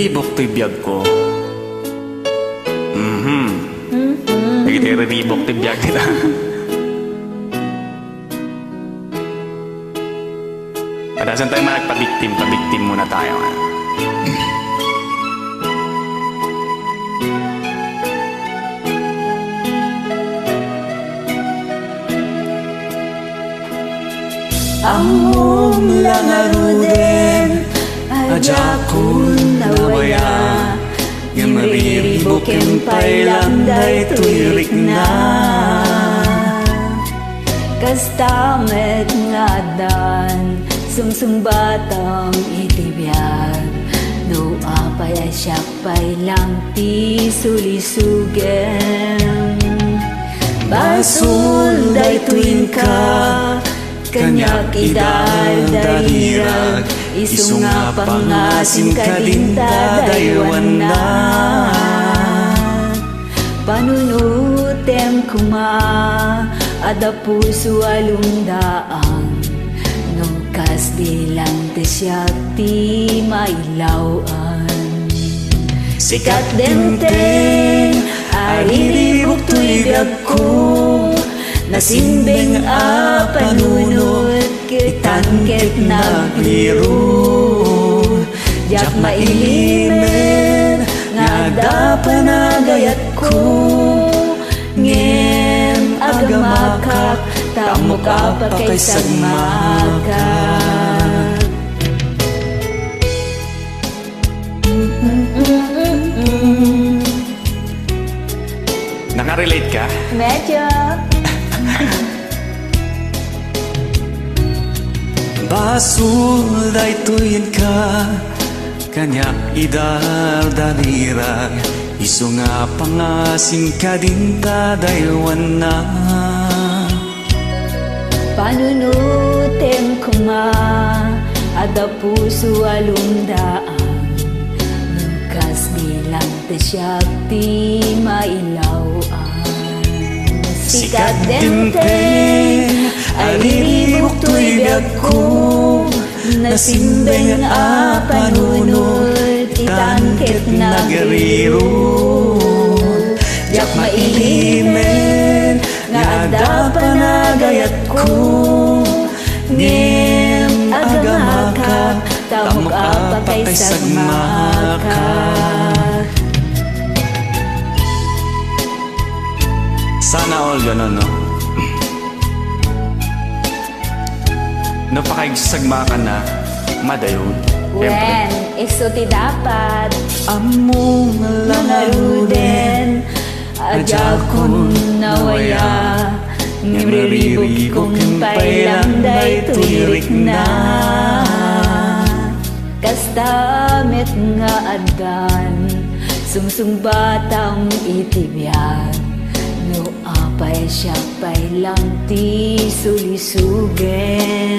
Nagriribok to'y biyag ko. Nagriribok to'y biyag kita. Padasan tayo managpabiktim, pabiktim muna tayo. Among langaruden aja kun nawaya yang mariribukin pailanday tuirik na kastamet ngadan sumsumbatang itibiyag no apay asyak pailang ti sulisugen basul day tuin ka kanyak idal darirag isu nga pangasim kadinta daywan na panunutem kuma ada puso alundaang nukas dilang tesyak ti mailawan sikat denteng ariribok tuy biyag ko nasimbing a panunod kitangkit nagliru jak mailimen nga dapan agayat ko ngem agamakak tamo ka pa kay sagmakak Nakarelate ka? medyo Basul day tuyin ka kanyak idal dalirag isu nga pangasim kadinta daywan na panunutem kuma ada puso alundaang nukas bilang tesyak ti mailawan sikat denteng ariribok tuy biyag ko nasimbeng a panunod itangkit nagriru jak mailimen nga dapan agayat ko ngem agamakak tamok apa kay sagmakak Sana all ganon, no? No, pakigsagma ka na, madayon. When iso ti dapat Among langaruden aja kun nawaya ngimriribok kung pailanday tuirik na kastamet nga adan sumsumbatang itibiyag no apay siya pailang ti sulisugen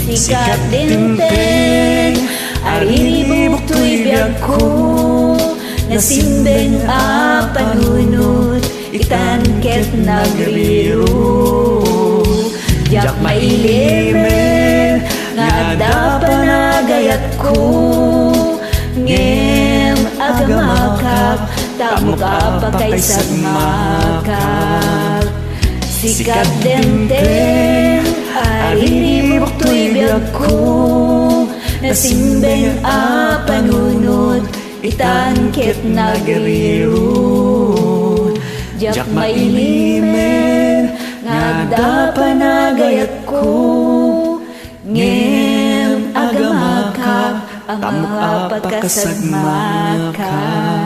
sikat dinteng ariribok tuy biyag ko nasimbeng a panunod itangket nagriru jak mailimen nga dapan agayat ko ngem agamakak tamo ka pa kay sagmakak sikat denteng ariribok tuy biyag ko nasimbeng a panunod itangkit nagriru jak mailimen nga dapan agayat ko ngem agamakak ang mga pagkasagmakak